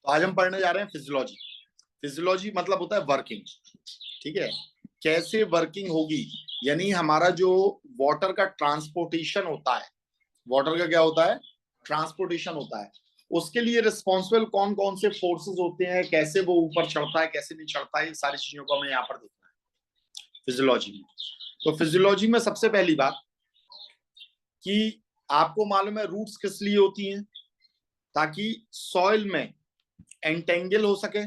तो आज हम पढ़ने जा रहे हैं फिजियोलॉजी। फिजियोलॉजी मतलब होता है वर्किंग। ठीक है, कैसे वर्किंग होगी, यानी हमारा जो वाटर का ट्रांसपोर्टेशन होता है, वाटर का क्या होता है, ट्रांसपोर्टेशन होता है, उसके लिए रिस्पॉन्सिबल कौन कौन से फोर्सेस होते हैं, कैसे वो ऊपर चढ़ता है कैसे नहीं चढ़ता है, ये सारी चीजों को हमें यहाँ पर देखना है फिजियोलॉजी में। तो फिजियोलॉजी में सबसे पहली बात कि आपको मालूम है रूट्स किस लिए होती हैं, ताकि सॉइल में एंटेंगल हो सके,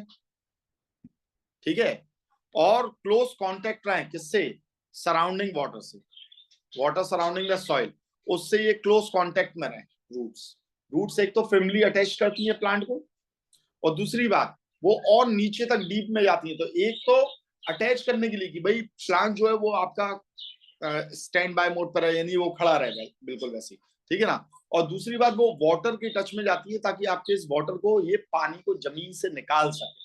ठीक है, और क्लोज कांटेक्ट रहे किससे, सराउंडिंग वाटर से, वाटर सराउंडिंग द सॉइल, उससे ये क्लोज कांटेक्ट में रहे रूट्स। रूट्स एक तो फैमिली अटैच करती है प्लांट को, और दूसरी बात वो और नीचे तक डीप में जाती है। तो एक तो अटैच करने के लिए कि भाई प्लांट जो है वो आपका स्टैंड बाय मोड पर है, यानी वो खड़ा रहेगा बिल्कुल वैसे, ठीक है ना। और दूसरी बात वो वाटर के टच में जाती है ताकि आपके इस वाटर को, ये पानी को जमीन से निकाल सके,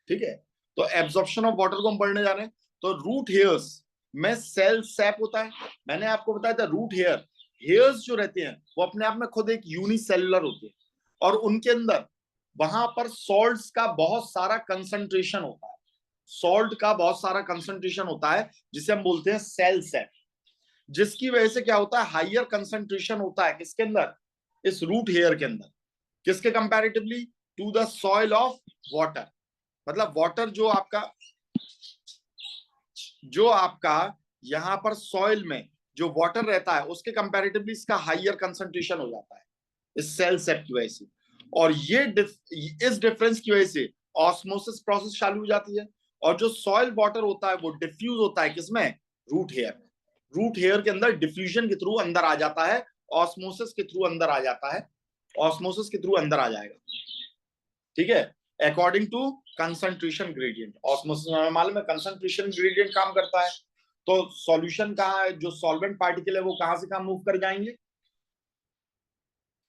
ठीक है। तो एब्जॉर्प्शन ऑफ वाटर को हम पढ़ने जा रहे हैं। तो रूट हेयर्स में सेल सैप होता है। मैंने आपको बताया था रूट हेयर, हेयर्स जो रहते हैं वो अपने आप में खुद एक यूनिसेलुलर होते हैं, और उनके अंदर वहां पर सॉल्ट्स का बहुत सारा कंसंट्रेशन होता है, सॉल्ट का बहुत सारा कंसंट्रेशन होता है, जिसे हम बोलते हैं सेल सैप। जिसकी वजह से क्या होता है, हाइयर कंसंट्रेशन होता है किसके अंदर, इस रूट हेयर के अंदर, किसके comparatively, to the soil of water. मतलब वाटर जो आपका यहां पर सॉइल में जो वाटर रहता है उसके कंपैरेटिवली इसका हाइयर कंसंट्रेशन हो जाता है इस सेल सेप की वजह से। और इस डिफरेंस की वजह से ऑस्मोसिस प्रोसेस चालू हो जाती है, और जो सॉइल वाटर होता है वो डिफ्यूज होता है किसमें, रूट हेयर में। रूट हेयर के अंदर डिफ्यूजन के थ्रू अंदर आ जाता है, ऑस्मोसिस के थ्रू अंदर आ जाता है, ऑस्मोसिस के थ्रू अंदर आ जाएगा, ठीक है, according to concentration gradient. Osmosis में मालूम है कंसंट्रेशन ग्रेडियंट काम करता है। तो सॉल्यूशन कहाँ है, जो सॉल्वेंट पार्टिकल है वो कहां से कहां मूव कर जाएंगे,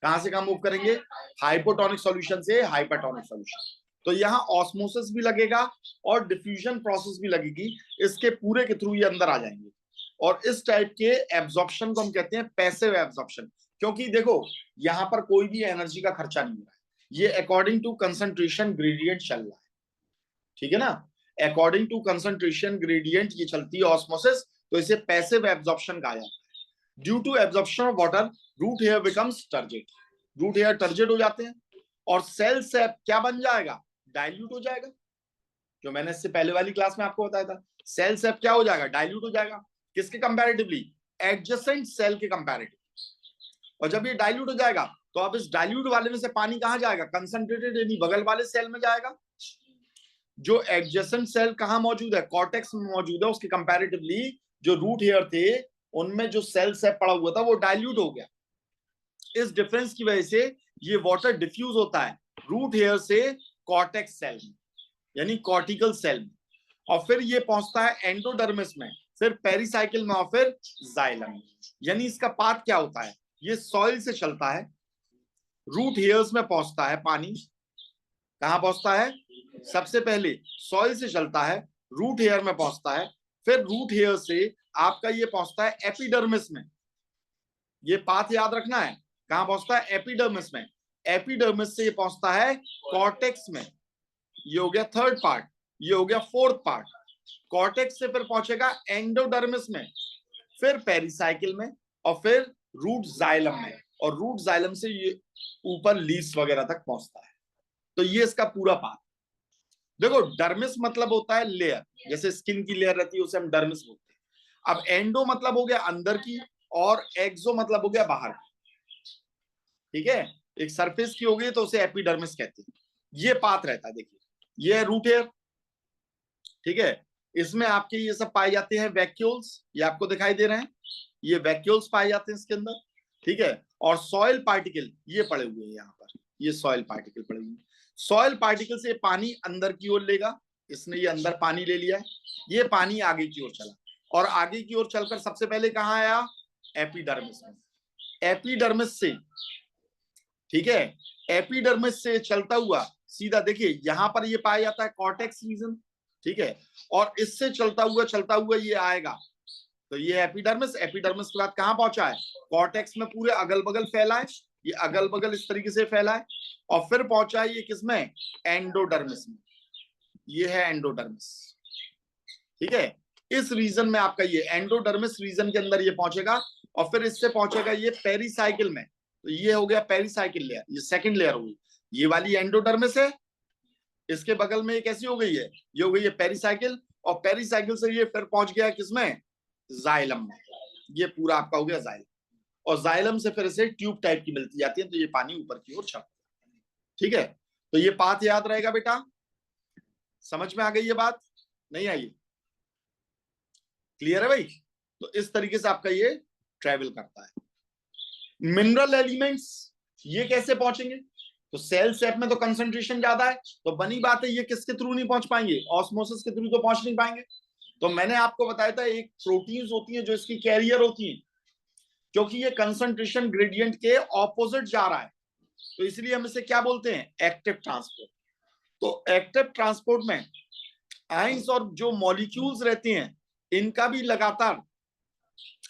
कहां से कहां मूव करेंगे, हाइपोटोनिक सॉल्यूशन से हाइपरटोनिक सॉल्यूशन। तो यहाँ ऑस्मोसिस भी लगेगा और डिफ्यूजन प्रोसेस भी लगेगी, इसके पूरे के थ्रू ये अंदर आ जाएंगे। और इस टाइप के एब्जॉर्प्शन को हम कहते हैं पैसिव एब्जॉर्प्शन, क्योंकि देखो यहां पर कोई भी एनर्जी का खर्चा नहीं हो रहा है, ये अकॉर्डिंग टू कंसंट्रेशन ग्रेडियंट चल रहा है, ठीक है ना। अकॉर्डिंग टू कंसंट्रेशन ग्रेडियंट ये चलती है ऑस्मोसिस, तो इसे पैसिव एब्जॉर्प्शन कहा जाता है। Due to absorption of water root hair becomes turgid, root hair turgid हो जाते हैं, और सेल सेप क्या बन जाएगा, डाइल्यूट हो जाएगा। जो मैंने इससे पहले वाली क्लास में आपको बताया था, सेल सेप क्या हो जाएगा, डाइल्यूट हो जाएगा, किसके कंपैरेटिवली, एडजेसेंट सेल के कंपैरेटिव। और जब ये डाइल्यूट हो जाएगा तो अब इस डाइल्यूट वाले में से पानी कहां जाएगा, कंसंट्रेटेड यानी बगल वाले सेल में जाएगा। जो एडजेसेंट सेल कहां मौजूद है, कॉर्टेक्स में मौजूद है, उसके कंपैरेटिवली जो रूट हेयर थे उनमें जो सेल सेप पड़ा हुआ था वो डाइल्यूट हो गया। इस डिफरेंस की वजह से ये वाटर डिफ्यूज होता है रूट हेयर से कॉर्टेक्स सेल में, यानी कॉर्टिकल सेल में, और फिर ये पहुंचता है एंडोडर्मिस में, फिर पेरिसाइकिल में, और फिर जाइलम में। यानी इसका पाथ क्या होता है, ये सॉइल से चलता है, रूट हेयर्स में पहुंचता है पानी, कहां पहुंचता है, सबसे पहले सॉइल से चलता है, रूट हेयर में पहुंचता है, फिर रूट हेयर से आपका ये पहुंचता है एपिडर्मिस में। ये पाथ याद रखना है, कहां पहुंचता है, एपिडर्मिस में। एपिडर्मिस से ये पहुंचता है कॉर्टेक्स में, ये हो गया थर्ड पार्ट, ये हो गया फोर्थ पार्ट। कॉर्टेक्स से फिर पहुंचेगा एंडोडर्मिस में, फिर पेरिसाइकिल में, और फिर रूट जाइलम में, और रूट जाइलम से ये ऊपर लीव्स वगैरह तक पहुंचता है। तो ये इसका पूरा पार्ट। देखो डर्मिस मतलब होता है लेयर, जैसे स्किन की लेयर रहती है उसे हम डर्मिस बोलते हैं। अब एंडो मतलब हो गया अंदर की, और एक्सो मतलब हो गया बाहर की, ठीक है। एक सरफेस की हो गई तो उसे एपिडर्मिस कहते हैं। ये पाथ रहता है, देखिए ये है रूट हेयर, ठीक है। इसमें आपके ये सब पाए जाते हैं वैक्यूल्स, ये आपको दिखाई दे रहे हैं, ये वैक्यूल्स पाए जाते हैं इसके अंदर, ठीक है। और सॉइल पार्टिकल ये पड़े हुए हैं यहाँ पर, ये सॉइल पार्टिकल पड़े हुए हैं। सॉइल पार्टिकल से पानी अंदर की ओर लेगा, इसने ये अंदर पानी ले लिया है, ये पानी आगे की ओर चला, और आगे की ओर चलकर सबसे पहले कहाँ आया, एपिडर्मिस में। एपिडर्मिस से, ठीक है, एपिडर्मिस से चलता हुआ सीधा देखिए यहां पर ये पाया जाता है कॉर्टेक्स रीजन, ठीक है, और इससे चलता हुआ ये आएगा, तो ये एपिडर्मिस, एपिडर्मिस के बाद कहां पहुंचा है, कॉर्टेक्स में पूरे अगल बगल फैला है, ये अगल बगल इस तरीके से फैला है और फिर पहुंचा है ये किसमें, एंडोडर्मिस में। ये है एंडोडर्मिस, ठीक है। इस रीजन में आपका ये एंडोडर्मिस रीजन के अंदर ये पहुंचेगा और फिर इससे पहुंचेगा ये पेरिसाइकिल में। तो ये हो गया पेरिसाइकिल लेयर, ये सेकंड लेयर होगी। ये वाली एंडोडर्मिस है, इसके बगल में ये कैसी हो गई है, ये हो गई है पेरिसाइकिल, और पेरिसाइकिल से ये फिर पहुंच गया किसमें, जाइलम में। ये पूरा आपका हो गया जाइलम, और जाइलम से फिर इसे ट्यूब टाइप की मिलती जाती है, तो ये पानी ऊपर की ओर चढ़ता है, ठीक है। तो ये पाथ याद रहेगा बेटा, समझ में आ गई ये बात, नहीं आई, क्लियर है भाई। तो इस तरीके से आपका ये ट्रेवल करता है। मिनरल एलिमेंट्स ये कैसे पहुंचेंगे, तो सेल शेप में तो कंसंट्रेशन ज्यादा है, तो बनी बात है ये किसके थ्रू नहीं पहुंच पाएंगे, ऑस्मोसिस के थ्रू तो पहुंच नहीं पाएंगे। तो मैंने आपको बताया था एक प्रोटीन्स होती है जो इसकी कैरियर होती है, क्योंकि ये कंसंट्रेशन ग्रेडियंट के ऑपोजिट जा रहा है, तो इसलिए हम इसे क्या बोलते हैं, एक्टिव ट्रांसपोर्ट। तो एक्टिव ट्रांसपोर्ट में आयंस और जो मॉलिक्यूल्स रहते हैं इनका भी लगातार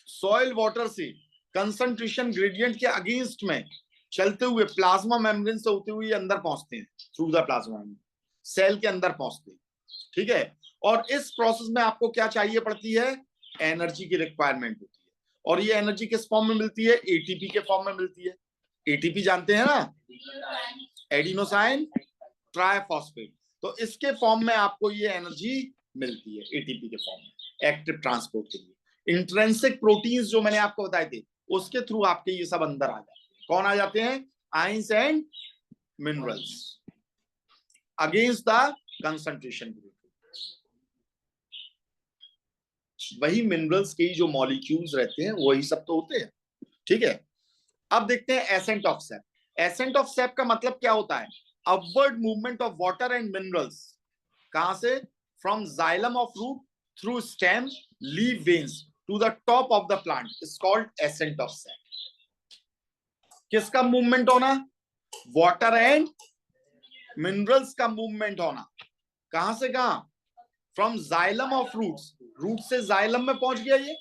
सॉइल वाटर से कंसंट्रेशन ग्रेडियंट के अगेंस्ट में चलते हुए प्लाज्मा मेम्ब्रेन से होते हुए अंदर पहुंचते हैं, through the plasma membrane cell के अंदर पहुंचते हैं, ठीक है। और इस प्रोसेस में आपको क्या चाहिए पड़ती है, एनर्जी की रिक्वायरमेंट होती है, और ये एनर्जी किस फॉर्म में मिलती है, एटीपी के फॉर्म में मिलती है। एटीपी जानते हैं ना, एडिनोसाइन ट्राइफॉस्फेट, तो इसके फॉर्म में आपको ये एनर्जी मिलती है एटीपी के फॉर्म में एक्टिव ट्रांसपोर्ट के लिए। इंट्रिंसिक प्रोटीन्स जो मैंने आपको बताए थे उसके थ्रू आपके ये सब अंदर आ जाते हैं। कौन आ जाते हैं, ions and minerals against the concentration gradient. वही मिनरल्स के जो मॉलिक्यूल्स रहते हैं वही सब तो होते हैं, ठीक है। अब देखते हैं ascent of sap. Ascent of sap का मतलब क्या होता है, upward movement of water and minerals, कहां से, from xylem of root through stem leaf veins to the top of the plant is called ascent of sap. किसका movement होना, water and minerals का मूवमेंट होना, कहां से कहां, from xylem of roots, root से जाइलम में पहुंच गया। ये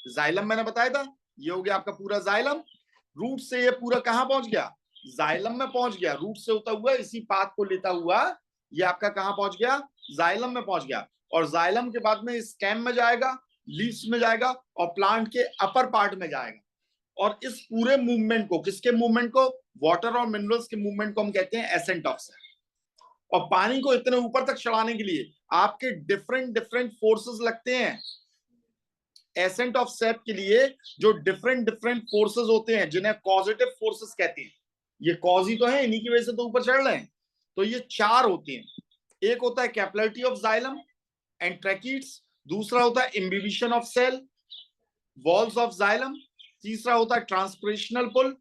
जाइलम मैंने बताया था, ये हो गया आपका पूरा जाइलम, रूट से ये पूरा कहां पहुंच गया, जाइलम में पहुंच गया। रूट से होता हुआ इसी पाथ को लेता हुआ ये आपका कहां पहुंच गया, जाइलम में पहुंच गया, और जाइलम के बाद में स्टेम में जाएगा, लीव्स में जाएगा, और प्लांट के अपर पार्ट में जाएगा। और इस पूरे मूवमेंट को, किसके मूवमेंट को, वाटर और मिनरल्स के मूवमेंट को हम कहते हैं एसेंट ऑफ सैप। और पानी को इतने ऊपर तक चढ़ाने के लिए आपके डिफरेंट डिफरेंट फोर्सेस लगते हैं। एसेंट ऑफ सैप के लिए जो डिफरेंट डिफरेंट फोर्सेस होते हैं जिन्हें कॉजेटिव फोर्सेस कहते हैं, ये कॉज ही तो है, इन्हीं की वजह से तो ऊपर चढ़ रहे हैं। तो ये चार होते हैं, एक होता है capillarity of xylem and tracheids, दूसरा होता है imbibition of cell walls of xylem, तीसरा होता है ट्रांसपिरेशनल पुल,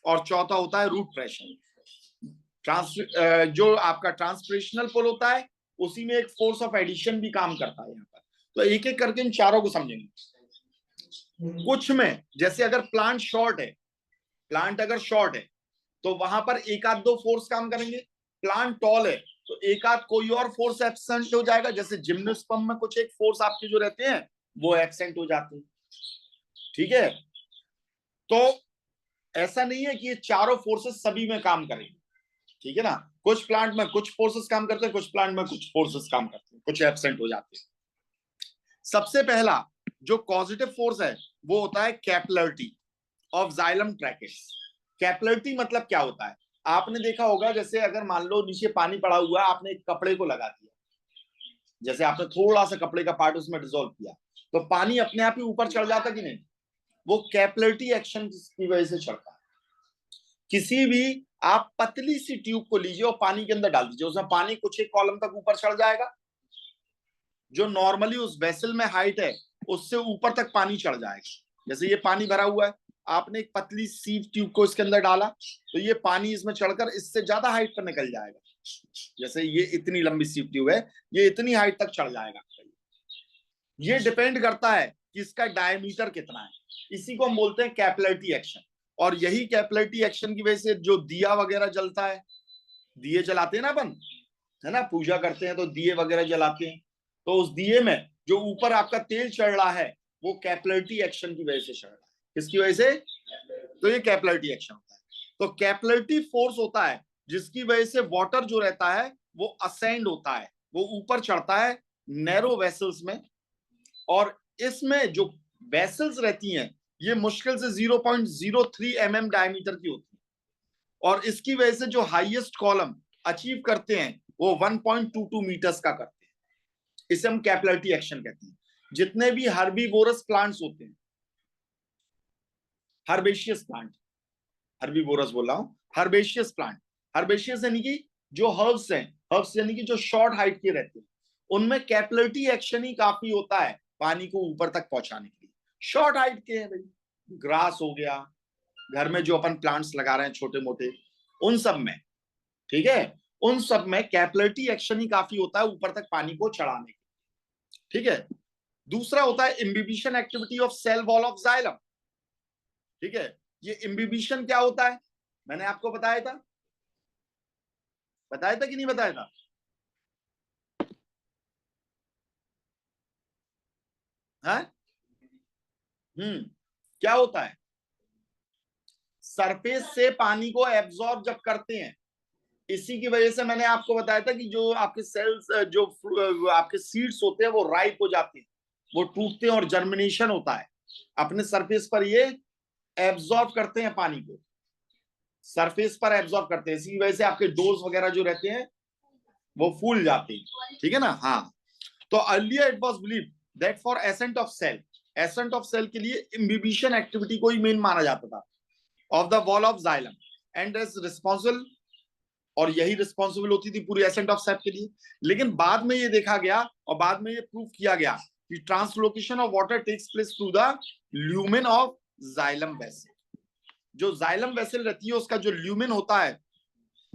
और चौथा होता है रूट प्रेशर। जो आपका ट्रांसपिरेशनल पुल होता है उसी में एक फोर्स ऑफ एडिशन भी काम करता है यहाँ पर। तो एक एक करके इन चारों को समझेंगे। कुछ में जैसे अगर प्लांट शॉर्ट है, प्लांट अगर शॉर्ट है तो वहां पर एक आध दो फोर्स काम करेंगे। प्लांट टॉल है तो एक आध कोई और फोर्स एब्सेंट हो जाएगा, जैसे जिम्नोस्पर्म में कुछ एक फोर्स आपके जो रहते हैं वो एब्सेंट हो जाते हैं, ठीक है। तो ऐसा नहीं है कि ये चारों फोर्सेस सभी में काम करेंगे, ठीक है ना। कुछ प्लांट में कुछ फोर्सेस काम करते हैं, कुछ प्लांट में कुछ फोर्सेस काम करते हैं, कुछ एब्सेंट हो जाते हैं। सबसे पहला जो पॉजिटिव फोर्स है वो होता है capillarity of xylem tracheids. Capillarity मतलब क्या होता है, आपने देखा होगा जैसे अगर मान लो नीचे पानी पड़ा हुआ है, आपने एक कपड़े को लगा दिया, जैसे आपने थोड़ा सा कपड़े का पार्ट उसमें डिसॉल्व किया तो पानी अपने आप ही ऊपर चढ़ जाता कि नहीं, वो कैपिलरिटी एक्शन की वजह से चढ़ता है। किसी भी आप पतली सी ट्यूब को लीजिए और पानी के अंदर डाल दीजिए, उसमें पानी कुछ एक कॉलम तक ऊपर चढ़ जाएगा, जो नॉर्मली उस वेसल में हाइट है उससे ऊपर तक पानी चढ़ जाएगा। जैसे ये पानी भरा हुआ है, आपने एक पतली सी ट्यूब को इसके अंदर डाला तो ये पानी इसमें चढ़कर इससे ज्यादा हाइट पर निकल जाएगा। जैसे ये इतनी लंबी सी ट्यूब है, ये इतनी हाइट तक चढ़ जाएगा। ये डिपेंड करता है कि इसका डायमीटर कितना है, इसी को हम बोलते हैं कैपिलरिटी एक्शन। और यही कैपिलरिटी एक्शन की वजह से जो दिया वगैरह जलता है, दिए जलाते हैं ना अपन, है ना, पूजा करते हैं तो दिए वगैरह जलाते हैं, तो उस दिए में जो ऊपर आपका तेल चढ़ रहा है वो कैपिलरिटी एक्शन की वजह से चढ़ रहा है। किसकी वजह से, तो ये कैपिलरिटी एक्शन होता है। तो कैपिलरिटी फोर्स होता है जिसकी वजह से वाटर जो रहता है वो असेंड होता है, वो ऊपर चढ़ता है नैरो वेसल्स में। और इसमें जो वेसल्स रहती हैं ये मुश्किल से 0.03 mm डायमीटर की होती है, और इसकी वजह से जो हाईएस्ट कॉलम अचीव करते हैं वो 1.22 मीटर्स का करते हैं। इसे हम कैपिलरिटी एक्शन कहते हैं। जितने भी हर्बीवोरस प्लांट्स होते हैं, हर्बेशियस प्लांट, हर्बीवोरस बोल रहा हूं, हर्बेशियस प्लांट, हर्बेशियस यानी कि जो हर्ब्स हैं, हर्ब्स यानी कि जो शॉर्ट हाइट के रहते हैं, उनमें कैपिलरिटी एक्शन ही काफी होता है पानी को ऊपर तक पहुंचाने के लिए। शॉर्ट हाइट के हैं भाई, ग्रास हो गया, घर में जो अपन प्लांट्स लगा रहे हैं छोटे मोटे, उन सब में, ठीक है, उन सब में कैपिलरिटी एक्शन ही काफी होता है ऊपर तक पानी को चढ़ाने के, ठीक है। दूसरा होता है imbibition activity of cell wall of xylem, ठीक है। ये इम्बिबिशन क्या होता है, मैंने आपको बताया था कि नहीं बताया था? है? क्या होता है? सरफेस से पानी को एब्जॉर्ब जब करते हैं, इसी की वजह से मैंने आपको बताया था कि जो आपके सेल्स, जो आपके सीड्स होते हैं वो राइप हो जाते हैं, वो टूटते हैं और जर्मिनेशन होता है। अपने सरफेस पर ये एब्जॉर्ब करते हैं पानी को, सरफेस पर एब्जॉर्ब करते हैं, इसी वजह से आपके डोज वगैरह जो रहते हैं वो फूल जाते हैं, ठीक है ना। हाँ, तो earlier it was believed that for ascent of cell, ascent of cell के लिए इम्बिबिशन एक्टिविटी को ही मेन माना जाता था of the wall of xylem, and is responsible, और यही रिस्पॉन्सिबल होती थी पूरी एसेंट ऑफ सेप के लिए। लेकिन बाद में ये देखा गया और बाद में ये प्रूव किया गया कि translocation of water takes place through the lumen of xylem vessel. जो जाइलम वेसल रहती है उसका जो ल्यूमेन होता है,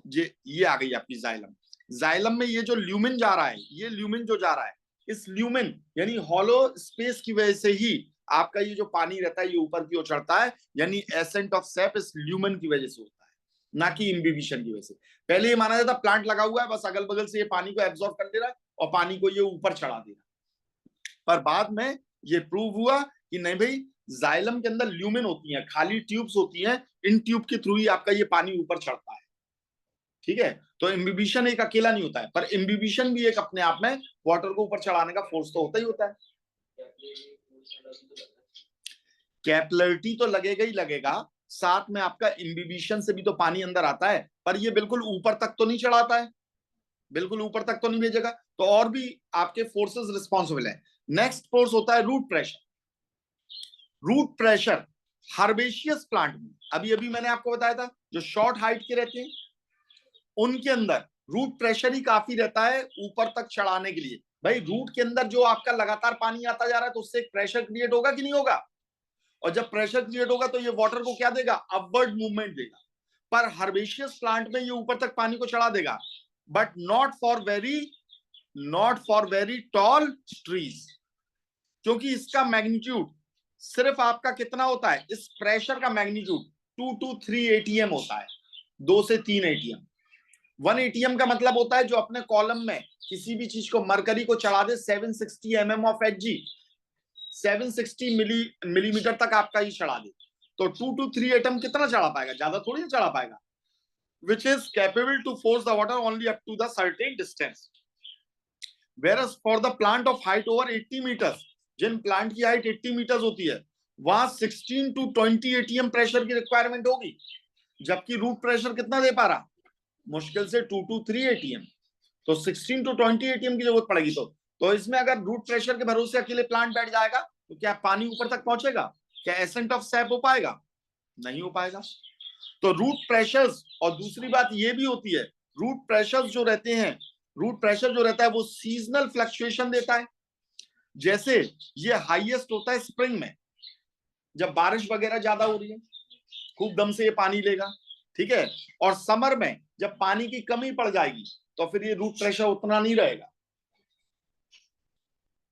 ये आ गई आपकी जाइलम, जाइलम में ये जो ल्यूमेन जा रहा है, ये ल्यूमेन जो जा रहा है, इस ल्यूमेन यानी हॉलो स्पेस की वजह से ही आपका ये जो पानी रहता है ये ऊपर की ओर चढ़ता है, यानी एसेंट ऑफ सेप इस ल्यूमेन की वजह से होता है, ना कि इम्बिबिशन की वजह से। पहले ये माना जाता प्लांट लगा हुआ है बस अगल बगल से ये पानी को एब्जॉर्ब कर ले रहा है और पानी को ये ऊपर चढ़ा दे रहा है, पर बाद में ये प्रूव हुआ कि नहीं भाई, जाइलम के अंदर ल्यूमेन होती हैं, खाली ट्यूब्स होती हैं, इन ट्यूब के थ्रू ही आपका ये पानी ऊपर चढ़ता है, ठीक है। तो इम्बिबिशन एक अकेला नहीं होता है, पर इम्बिबिशन भी एक अपने आप में वाटर को ऊपर चढ़ाने का फोर्स तो होता ही होता है। कैपिलरिटी तो लगेगा ही लगेगा, साथ में आपका इम्बिबिशन से भी तो पानी अंदर आता है, पर ये बिल्कुल ऊपर तक तो नहीं चढ़ाता है, बिल्कुल ऊपर तक तो नहीं भेजेगा, तो और भी आपके फोर्सेस रिस्पॉन्सिबल है। नेक्स्ट फोर्स होता है root pressure. Root pressure herbaceous plant में, अभी अभी मैंने आपको बताया था जो शॉर्ट हाइट के रहते हैं उनके अंदर रूट प्रेशर ही काफी रहता है ऊपर तक चढ़ाने के लिए। भाई रूट के अंदर जो आपका लगातार पानी आता जा रहा है तो उससे एक प्रेशर क्रिएट होगा कि नहीं होगा, और जब प्रेशर क्रिएट होगा तो ये वाटर को क्या देगा, अपवर्ड मूवमेंट देगा। पर हर्बेशियस प्लांट में ये ऊपर तक पानी को चढ़ा देगा, but not for very tall trees, क्योंकि इसका मैग्नीट्यूड सिर्फ आपका कितना होता है, इस प्रेशर का मैग्नीट्यूड 2 to 3 ATM होता है, 2 से 3 ATM। 1 ATM का मतलब होता है जो अपने कॉलम में किसी भी चीज को, मरकरी को चढ़ा दे 760 mm ऑफ Hg, 760 मिलीमीटर तक आपका ही चढ़ा दे, तो 2 to 3 एटम कितना चढ़ा पाएगा, ज्यादा थोड़ी ना चढ़ा पाएगा, which is capable to force the water only up to the certain distance, whereas for the plant of height over 80 meters, Jin plant की हाइट 80 मीटर्स होती है वहां 16 to 20 ATM प्रेशर की रिक्वायरमेंट होगी, जबकि रूट प्रेशर कितना दे पा रहा, मुश्किल से 2 to 3 ATM, तो 16 to 20 ATM की जरूरत पड़ेगी। तो इसमें अगर रूट प्रेशर के भरोसे अकेले प्लांट बैठ जाएगा तो क्या पानी ऊपर तक पहुंचेगा, क्या एसेंट ऑफ सैप हो पाएगा, नहीं हो पाएगा। तो रूट प्रेशर्स, और दूसरी बात ये भी होती है, रूट प्रेशर्स जो रहते हैं, रूट प्रेशर जो रहता है वो सीजनल फ्लक्चुएशन देता है। जैसे ये हाईएस्ट होता है स्प्रिंग में, जब बारिश वगैरह ज्यादा हो रही है खूब दम से ये पानी लेगा, ठीक है, और समर में जब पानी की कमी पड़ जाएगी तो फिर ये रूट प्रेशर उतना नहीं रहेगा,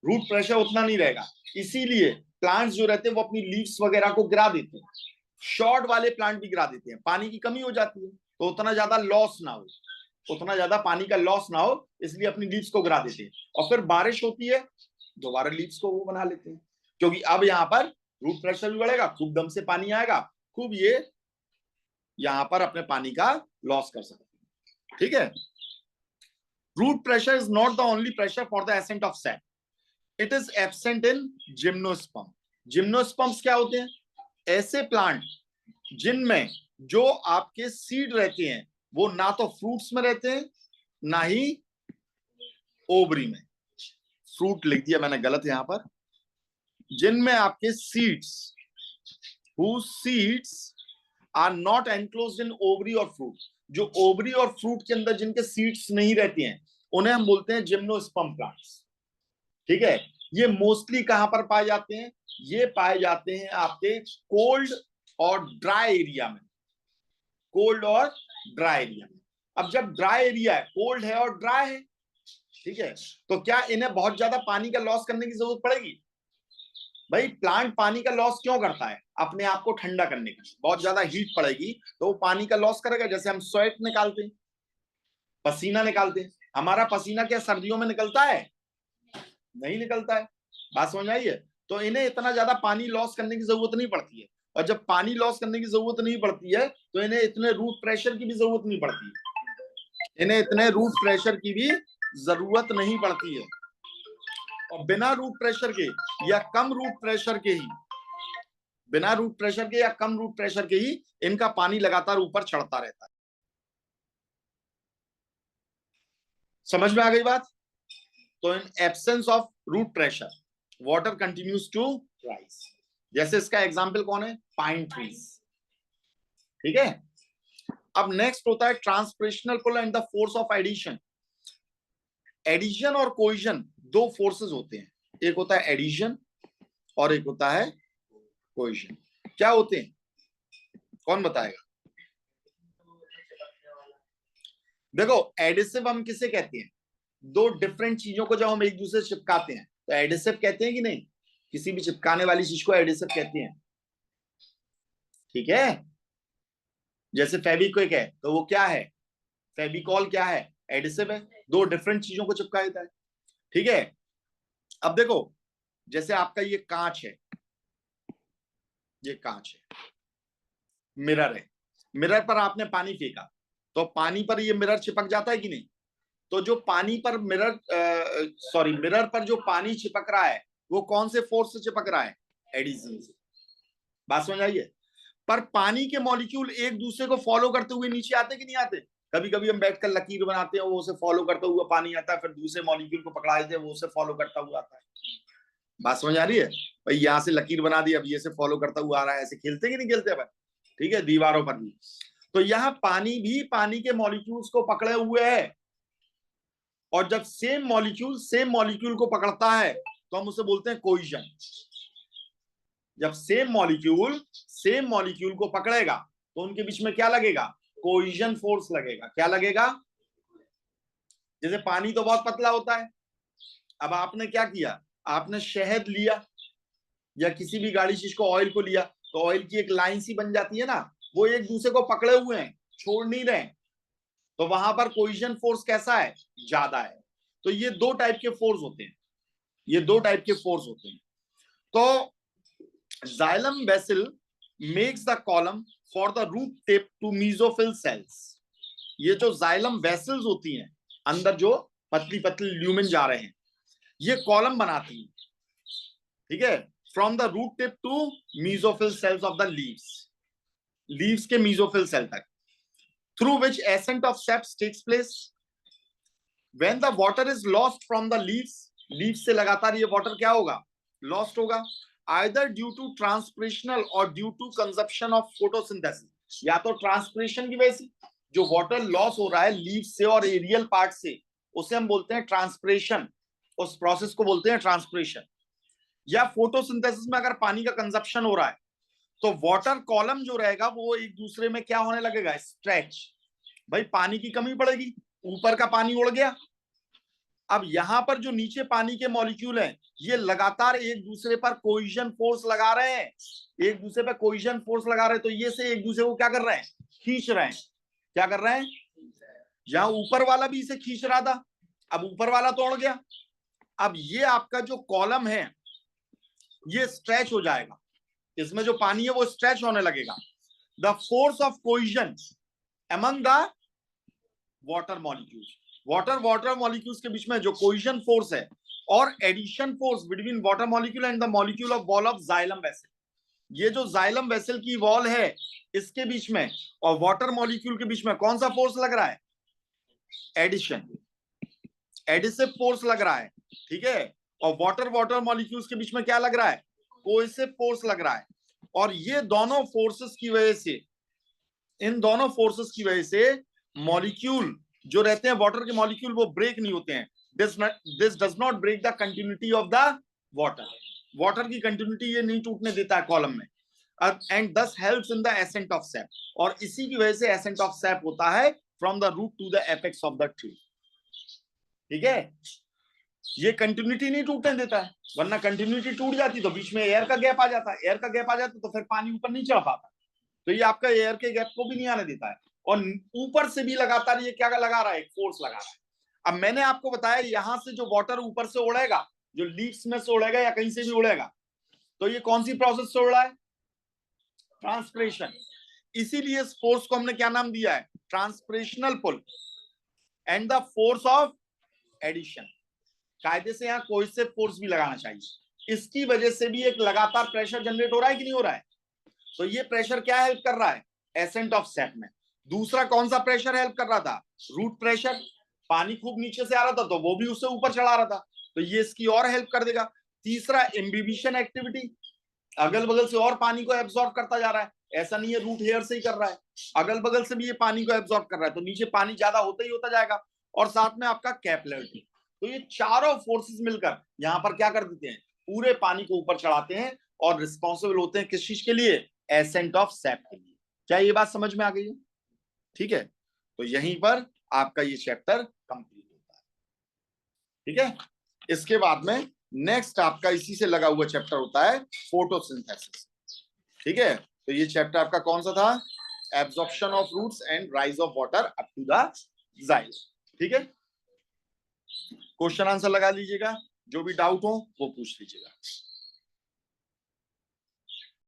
रूट प्रेशर उतना नहीं रहेगा। इसीलिए प्लांट्स जो रहते हैं वो अपनी लीव्स वगैरह को गिरा देते हैं, शॉर्ट वाले प्लांट भी गिरा देते हैं, पानी की कमी हो जाती है तो उतना ज्यादा लॉस ना हो, उतना ज्यादा पानी का लॉस ना हो, इसलिए अपनी लीव्स को गिरा देते हैं, और फिर बारिश होती है दोबारा लीव्स को वो बना लेते हैं, क्योंकि अब यहाँ पर रूट प्रेशर भी बढ़ेगा, खूब दम से पानी आएगा, खूब ये यहां पर अपने पानी का लॉस कर सकते हैं। ठीक है, root pressure is not the only pressure for the ascent of sap, it is absent in gymnosperm. Gymnosperms क्या होते हैं? ऐसे प्लांट जिनमें जो आपके सीड रहते हैं वो ना तो फ्रूट्स में रहते हैं ना ही ओवरी में। फ्रूट लिख दिया मैंने गलत यहां पर। जिनमें आपके seeds, whose seeds are not enclosed in ovary और फ्रूट, जो ओवरी और फ्रूट के अंदर जिनके सीड्स नहीं रहती हैं उन्हें हम बोलते हैं जिम्नोस्पर्म प्लांट्स। ठीक है, ये मोस्टली कहां पर पाए जाते हैं? ये पाए जाते हैं आपके कोल्ड और ड्राई एरिया में। कोल्ड और ड्राई एरिया में। अब जब ड्राई एरिया है, कोल्ड है और ड्राई है, ठीक है, तो क्या इन्हें बहुत ज्यादा पानी का लॉस करने की जरूरत पड़ेगी? भाई प्लांट पानी का लॉस क्यों करता है? अपने आप को ठंडा करने के लिए। बहुत ज्यादा हीट पड़ेगी तो वो पानी का लॉस करेगा। जैसे हम स्वेट निकालते हैं, पसीना निकालते हैं, हमारा पसीना क्या सर्दियों में निकलता है? नहीं निकलता है। बात समझ आई है? तो इन्हें इतना ज्यादा पानी लॉस करने की जरूरत नहीं पड़ती है। और जब पानी लॉस करने की जरूरत नहीं पड़ती है तो इन्हें इतने रूट प्रेशर की भी जरूरत नहीं पड़ती है। इन्हें इतने रूट प्रेशर की भी जरूरत नहीं पड़ती है। और बिना रूट प्रेशर के या कम रूट प्रेशर के ही, बिना रूट प्रेशर के या कम रूट प्रेशर के ही इनका पानी लगातार ऊपर चढ़ता रहता है। समझ में आ गई बात? तो in absence of root pressure water continues to rise. जैसे इसका एग्जांपल कौन है? Pine trees. ठीक है, अब नेक्स्ट होता है transpirational pull and the force of adhesion. Adhesion और कोइजन दो फोर्सेस होते हैं, एक होता है एडिशन और एक होता है कोइजन। क्या होते हैं, कौन बताएगा? देखो, एडिसिव हम किसे कहते हैं? दो डिफरेंट चीजों को जब हम एक दूसरे से चिपकाते हैं तो एडिसिव कहते हैं कि नहीं? किसी भी चिपकाने वाली चीज को एडिसिव कहते हैं। ठीक है, जैसे फेविक्विक है तो वो क्या है? फेविकॉल क्या है? एडिसिव है। दो डिफरेंट चीजों को चिपका देता है। ठीक है, अब देखो, जैसे आपका ये कांच है, ये कांच है, मिरर है, मिरर पर आपने पानी फेंका तो पानी पर ये मिरर चिपक जाता है कि नहीं? तो जो पानी पर मिरर पर जो पानी चिपक रहा है वो कौन से फोर्स से चिपक रहा है? एडिशन से। बात समझ आई है? पर पानी के मॉलिक्यूल एक दूसरे को फॉलो करते हुए नीचे आते कि नहीं आते? कभी कभी हम बैठकर लकीर बनाते हैं, वो उसे फॉलो करता हुआ पानी आता है, फिर दूसरे मॉलिक्यूल को पकड़ा देते हैं, वो उसे फॉलो करता हुआ आता है। बात समझ आ रही है? भाई यहां से लकीर बना दी, अब ये से फॉलो करता हुआ आ रहा है। ऐसे खेलते कि नहीं खेलते अपन? ठीक है, दीवारों पर भी। तो यहाँ पानी भी पानी के मॉलिक्यूल्स को पकड़े हुए है, और जब सेम मॉलिक्यूल को पकड़ता है तो हम उसे बोलते हैं कोइजन। जब सेम मॉलिक्यूल को पकड़ेगा तो उनके बीच में क्या लगेगा? कोइजन फोर्स लगेगा। क्या लगेगा? जैसे पानी तो बहुत पतला होता है, अब आपने क्या किया? आपने शहद लिया या किसी भी गाढ़ी चीज को, ऑयल को लिया, तो ऑयल की एक लाइन सी बन जाती है ना, वो एक दूसरे को पकड़े हुए हैं, छोड़ नहीं रहे। तो वहां पर कोइजन फोर्स कैसा है? ज्यादा है। तो ये दो टाइप के फोर्स होते हैं, ये दो टाइप के फोर्स होते हैं। तो xylem vessel makes the column for the root tip to mesophyll cells. ये जो जाइलम वेसल्स होती हैं, अंदर जो पतली पतली ल्यूमेन जा रहे हैं, ये कॉलम बनाती हैं। ठीक है, from the root tip to mesophyll cells of the leaves के मेसोफिल सेल तक, through which ascent of saps takes place. When the water is lost from the leaves से लगातार ये वाटर क्या होगा? लॉस्ट होगा, आइदर ड्यू टू ट्रांसपिरेशनल और due to consumption of photosynthesis. या तो ट्रांसपिरेशन की वजह से जो वाटर लॉस हो रहा है लीव्स से और एरियल पार्ट से, उसे हम बोलते हैं ट्रांसपिरेशन, उस प्रोसेस को बोलते हैं ट्रांसपिरेशन। या फोटोसिंथेसिस में अगर पानी का कंजप्शन हो रहा है तो वाटर कॉलम जो रहेगा वो एक दूसरे में क्या होने लगेगा? स्ट्रेच। भाई पानी की कमी पड़ेगी, ऊपर का पानी उड़ गया, अब यहां पर जो नीचे पानी के मॉलिक्यूल हैं ये लगातार एक दूसरे पर कोइजन फोर्स लगा रहे हैं, एक दूसरे पर कोइजन फोर्स लगा रहे हैं। तो ये से एक दूसरे को क्या कर रहे हैं? खींच रहे हैं। क्या कर रहे हैं? जहां ऊपर वाला भी इसे खींच रहा था, अब ऊपर वाला तो उड़ गया, अब ये आपका जो कॉलम है ये स्ट्रेच हो जाएगा, इसमें जो पानी है वो स्ट्रेच होने लगेगा। The force of cohesion among the water molecules. Water molecules के बीच में जो कोइजन फोर्स है और adhesion force between water molecule and the molecule of wall of xylem vessel. ये जो जाइलम वेसल की वॉल है इसके बीच में और वाटर मॉलिक्यूल के बीच में कौन सा फोर्स लग रहा है? एडिशन, एडिसिव फोर्स लग रहा है, ठीक है। और वाटर मॉलिक्यूल्स के बीच में क्या लग रहा है? कोएसिव फोर्स लग रहा है। और ये दोनों फोर्सेस की वजह से, इन दोनों फोर्सेस की वजह से मॉलिक्यूल जो रहते हैं, वाटर के मॉलिक्यूल, वो ब्रेक नहीं होते हैं। This does not break the continuity of the water. Water की कंटिन्यूटी ये नहीं टूटने देता है कॉलम में। And this helps in the ascent of sap. और इसी की वजह से एसेंट ऑफ सैप होता है from the root to the apex of the tree, ठीक है। ये कंटिन्यूटी नहीं टूटने देता है, वरना कंटिन्यूटी टूट जाती तो बीच में एयर का गैप आ जाता है। एयर का गैप आ जाता तो फिर पानी ऊपर नहीं चढ़ पाता। तो ये आपका एयर के गैप को भी नहीं आने देता है। और ऊपर से भी लगातार ये क्या लगा रहा है? एक फोर्स लगा रहा है। अब मैंने आपको बताया यहां से जो वाटर ऊपर से उड़ेगा, जो लीव्स में से उड़ेगा या कहीं से भी उड़ेगा, तो ये कौन सी प्रोसेस से उड़ रहा है? ट्रांसपिरेशन। इसीलिए इस फोर्स को हमने क्या नाम दिया है? Transpirational pull and the force of adhesion. कायदे से यहां कोएसिव फोर्स भी लगाना चाहिए। इसकी वजह से भी एक लगातार प्रेशर जनरेट हो रहा है कि नहीं हो रहा है? तो ये प्रेशर क्या हेल्प कर रहा है? एसेंट ऑफ सैप में। दूसरा कौन सा प्रेशर हेल्प कर रहा था? Root pressure. पानी खूब नीचे से आ रहा था तो वो भी उससे ऊपर चढ़ा रहा था, तो ये इसकी और हेल्प कर देगा। तीसरा इम्बिबिशन एक्टिविटी, अगल बगल से और पानी को एब्जॉर्ब करता जा रहा है। ऐसा नहीं है रूट हेयर से ही कर रहा है, अगल बगल से भी ये पानी को एब्जॉर्ब कर रहा है, तो नीचे पानी ज्यादा होता ही होता जाएगा। और साथ में आपका कैपिलरिटी। तो ये चारों फोर्सेस मिलकर यहां पर क्या कर देते हैं? पूरे पानी को ऊपर चढ़ाते हैं और रिस्पॉन्सिबल होते हैं किस चीज के लिए? एसेंट ऑफ सैप के लिए। क्या ये बात समझ में आ गई है? ठीक है, तो यहीं पर आपका ये चैप्टर कंप्लीट होता है, ठीक है। इसके बाद में नेक्स्ट आपका इसी से लगा हुआ चैप्टर होता है फोटोसिंथेसिस, ठीक है। तो ये चैप्टर आपका कौन सा था? Absorption of roots and rise of water up to the xylem, ठीक है। क्वेश्चन आंसर लगा लीजिएगा, जो भी डाउट हो वो पूछ लीजिएगा।